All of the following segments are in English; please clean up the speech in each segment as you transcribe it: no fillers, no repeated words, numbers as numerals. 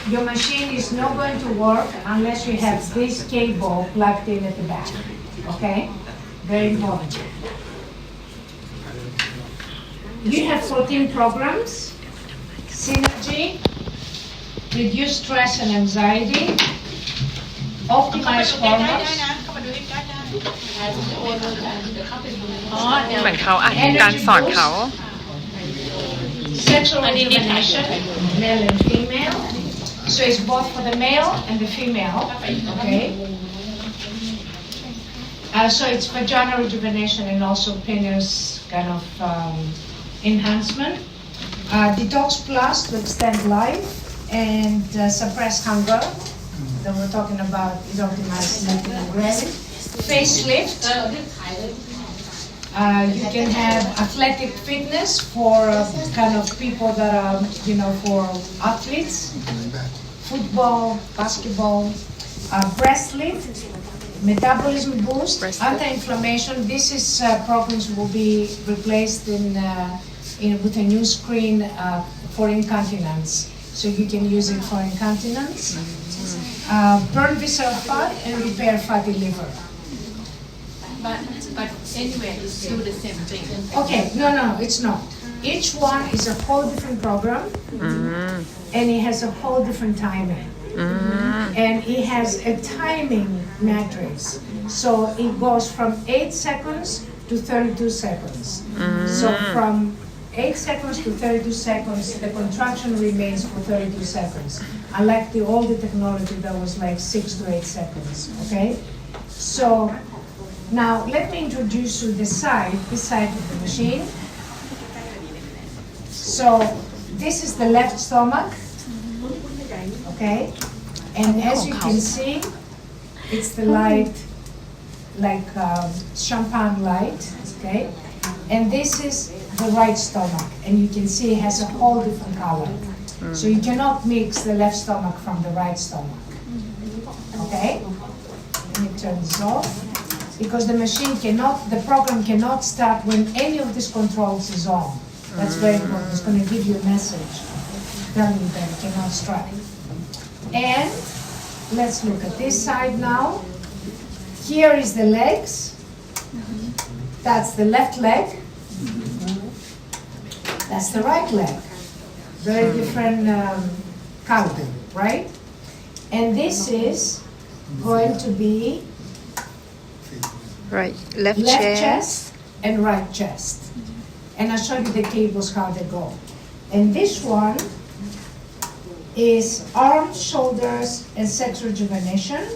your machine is not going to work unless you have this cable plugged in at the back. Okay? Very important. You have 14 programs: synergy, reduce stress and anxiety, optimize hormones, เหมือนเขาอ่านการสอนเขา sexual rejuvenation, male and female. So it's both for the male and the female. Okay. So it's vaginal rejuvenation and also penis kind of enhancement. Detox Plus to extend life and suppress hunger. That we're talking about is optimized sleeping and gravity. Facelift. You can have athletic fitness for kind of people that are, for athletes. Football, basketball, breast lift, metabolism boost, anti-inflammation. This is programs will be replaced with a new screen for incontinence. So you can use it for incontinence. Burn visceral fat and repair fatty liver. But anyway, it's still the same thing. Okay, no, it's not. Each one is a whole different program, and it has a whole different timing. And it has a timing matrix. So it goes from 8 seconds to 32 seconds. So from 8 seconds to 32 seconds, the contraction remains for 32 seconds. Unlike the older technology that was like 6 to 8 seconds, okay? So now let me introduce you this side of the machine. So this is the left stomach, okay? And as you can see, it's the light, like champagne light, okay? And this is the right stomach, and you can see it has a whole different color. So you cannot mix the left stomach from the right stomach, okay? Let me turn this off. Because the program cannot start when any of these controls is on. That's very important. It's going to give you a message telling you that it cannot start. And let's look at this side now. Here is the legs. That's the left leg. That's the right leg. Very different color, right? And this is going to be right left chest and right chest. And I'll show you the cables how they go. And this one is arms, shoulders, and sex rejuvenation.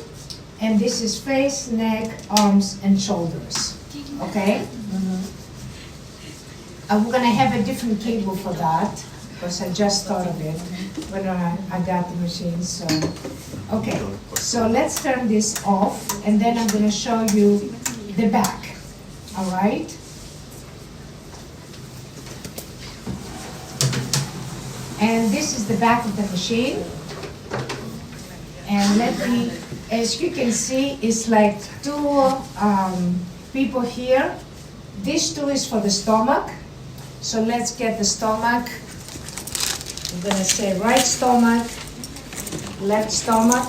And this is face, neck, arms, and shoulders. Okay? We're gonna have a different cable for that because I just thought of it when I got the machine. So, okay. So let's turn this off, and then I'm gonna show you the back, all right? And this is the back of the machine. And as you can see, it's like two people here. This two is for the stomach. So let's get the stomach. I'm gonna say right stomach, left stomach.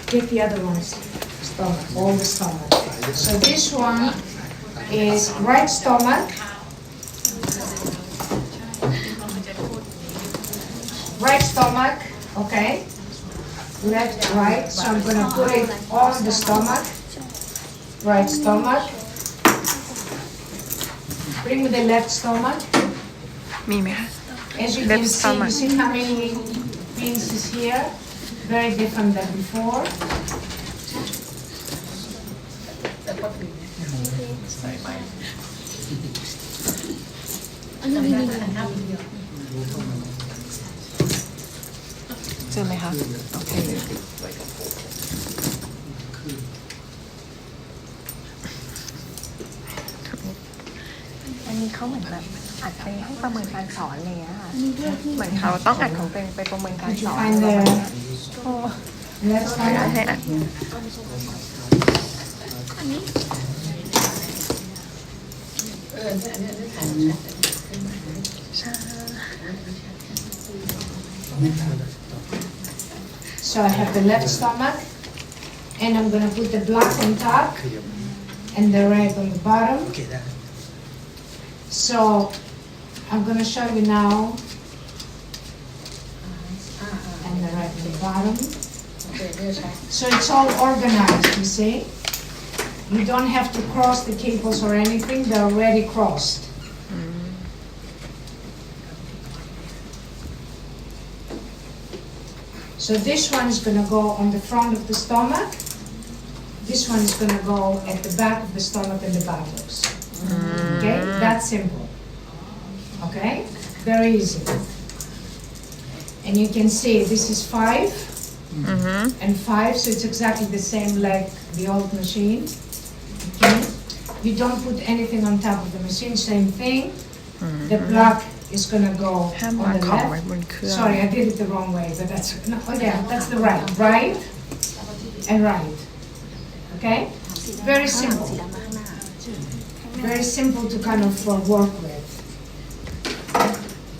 Get the other ones. Stomach, all the stomach. So this one is right stomach, right stomach, okay, left, right. So I'm going to put it on the stomach, right stomach. Bring me the left stomach. มีไหมคะ As you Left can see, stomach. you see how many pins is here? Very different than before.เจอไหมคะโอเคอันนี้เขาเหมือนแบบอัดไปให้ประเมินการสอนอะไรอย่างเงี้ยค่ะเหมือนเขาต้องอัดของตัวเองไปประเมินการสอน And โอ้ left ให้ stomach. ให้อัดใช่ So I have the left stomach, and I'm gonna put the black on top and the red on the bottom. So I'm gonna show you now, and the red on the bottom. So it's all organized, you see? You don't have to cross the cables or anything, they're already crossed. So this one is going to go on the front of the stomach. This one is going to go at the back of the stomach and the buttocks. Okay, that's simple. Okay, very easy. And you can see this is 5 and 5, so it's exactly the same like the old machine. Okay, you don't put anything on top of the machine, same thing. The block is gonna go ห้าม on วาง the ของไว้บน left. เครื่อง Sorry, I did it the wrong way, but that's no. Oh yeah, that's the right, right, and right. Okay, very simple. Very simple to kind of work with.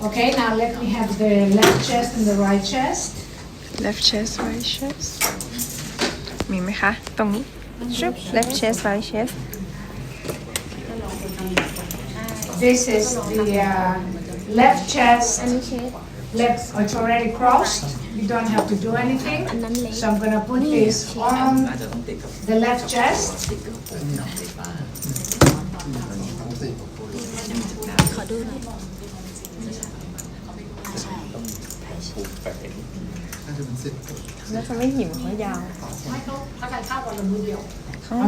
Okay, now let me have the left chest and the right chest. left chest right chest มีไหมคะตรงนี้ left chest right chest This is the left chest. Left, it's already crossed. You don't have to do anything. So I'm gonna put this on the left chest.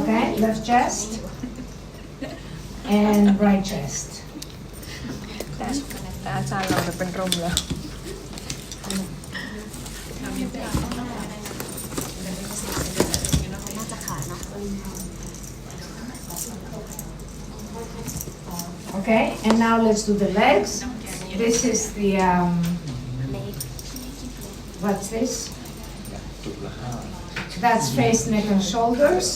Okay, left chest and right chest. แต่อาจารย์เราจะเป็นลมแล้ว Okay, and now let's do the legs. This is the what's this? That's face, neck, and shoulders.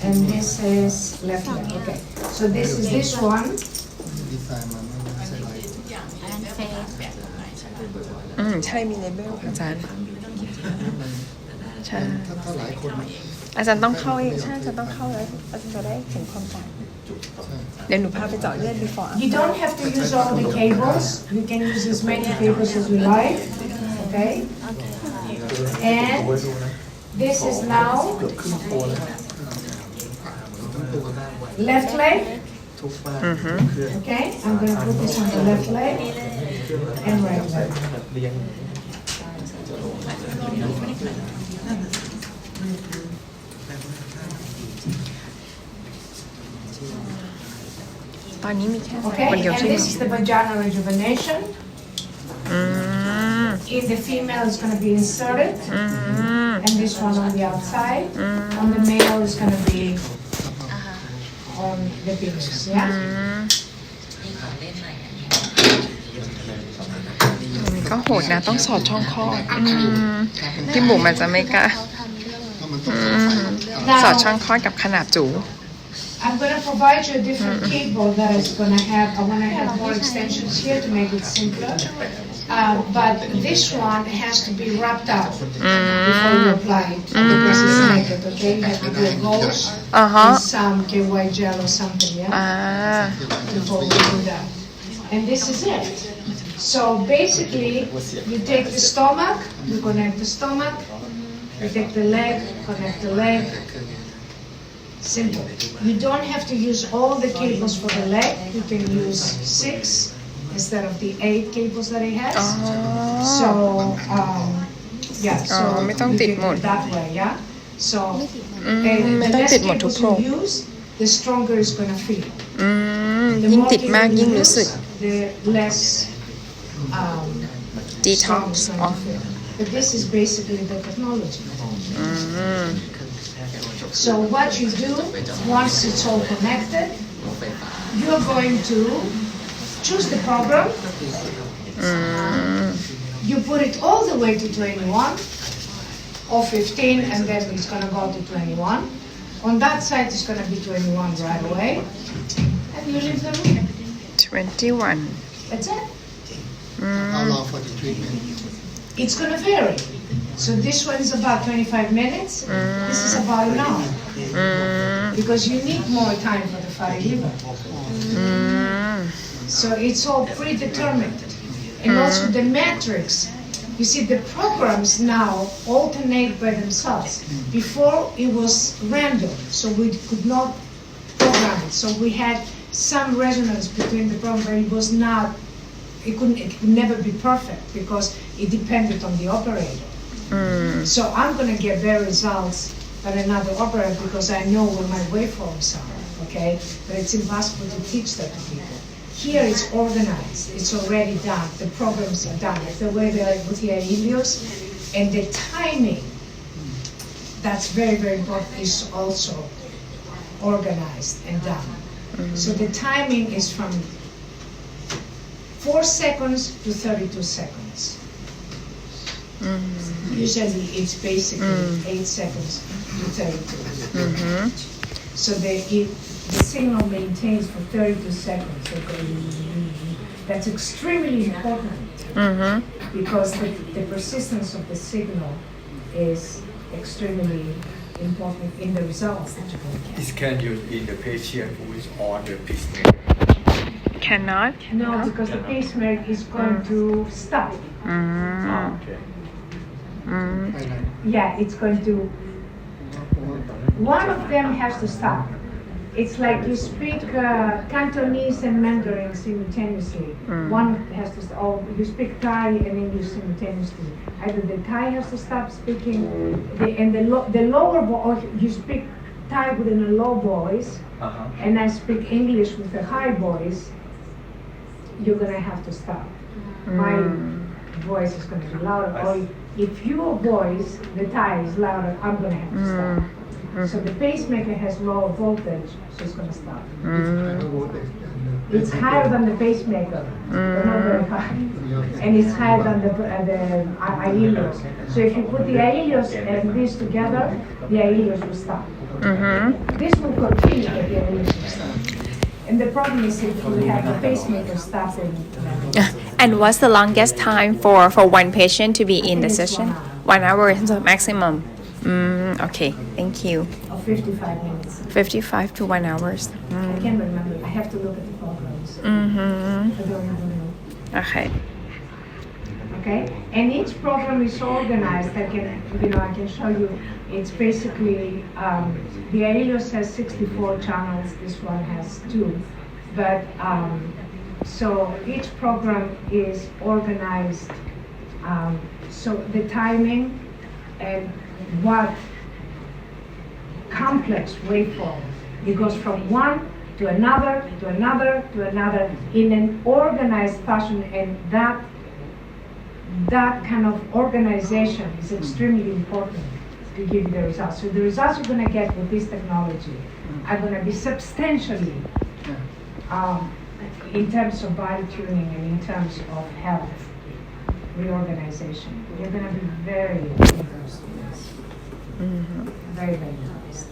And this is left leg. Okay, so this is this one. ใช่มีเลเบลอาจารย์ใช่อาจารย์ต้องเข้าเองใช่อาจารย์ต้องเข้าแล้วอาจารย์จะได้เห็นความต่างเดี๋ยวหนูพาไปเจาะเลือด before You don't have to use all the cables. You can use as many cables as you like. Okay. And this is now left leg. Okay, I'm going to put this on the left leg and right leg. Okay, and this is the vaginal rejuvenation. In the female is going to be inserted, and this one on the outside. On the male is going to be on the penis, yeah? ก็โหดนะต้องสอดช่องคลอดพี่บุ๋มอาจจะไม่กล้าสอดช่องคลอดกับขนาดจู I'm going to provide you a different cable that is going to have, I want to have more extensions here to make it simpler. But this one has to be wrapped up before you apply it because it's naked, okay? You have to do a gauze with some KY gel or something, yeah? Before we do that. And this is it. So basically, you take the stomach, you connect the stomach, you take the leg, connect the leg. Simple. You don't have to use all the cables for the leg. You can use 6 instead of the 8 cables that it has. So, yeah, soไม่ต้องติดหมด that way, yeah? So, the less cables you use, the stronger it's going to feel. ยิ่งติดมากยิ่งรู้สึก The less detox But this is basically the technology. So what you do, once it's all connected, you're going to choose the program. You put it all the way to 21 or 15, and then it's going to go to 21. On that side, it's going to be 21 right away. And you leave the room. 21 That's it. How long for It's going to vary. So this one is about 25 minutes. This is about an hour. Because you need more time for the fatty liver. So it's all predetermined. And also the metrics. You see, the programs now alternate by themselves. Before it was random, so we could not program it. So we had some resonance between the program, but it was not. It could never be perfect because it depended on the operator. So I'm going to get better results than another operator because I know where my waveforms are. Okay, but it's impossible to teach that to people. Here it's organized, it's already done, the programs are done. The way they are with the Helios and the timing, that's very, very important, is also organized and done. So the timing is from 4 seconds to 32 seconds. Usually it's basically 8 seconds to 32. So the signal maintains for 32 seconds. So that's extremely important because the persistence of the signal is extremely important in the results that you will get. This can use in the patient who is on the pacemaker. Cannot? No, because the pacemaker is going to stop. Okay. Yeah, it's going to. One of them has to stop. It's like you speak Cantonese and Mandarin simultaneously. One has to stop. Or you speak Thai and English simultaneously. Either the Thai has to stop speaking, the lower voice, or you speak Thai within a low voice, and I speak English with a high voice. You're gonna have to stop. My voice is gonna be louder. Or if your voice, the Thai, is louder, I'm gonna have to stop. So the pacemaker has lower voltage, so it's going to stop. It's higher than the pacemaker, but not very high. And it's higher than the Aelios. So if you put the Aelios and this together, the Aelios will stop. This will continue, but the Aelios will stop. And the problem is if you have the pacemaker stopping. And what's the longest time for one patient to be in the session? 1 hour is the maximum. Okay, thank you. Or 55 minutes. 55 to 1 hours. I can't remember. I have to look at the programs. I don't know. Okay. Okay, and each program is organized. I can show you. It's basically the Aelios has 64 channels. This one has 2, but so each program is organized. So the timing and what complex waveform. It goes from one to another, to another, to another in an organized fashion, and that kind of organization is extremely important to give you the results. So the results you're going to get with this technology are going to be substantially in terms of body tuning and in terms of health reorganization. You're going to be very interested in this. Very, very interested.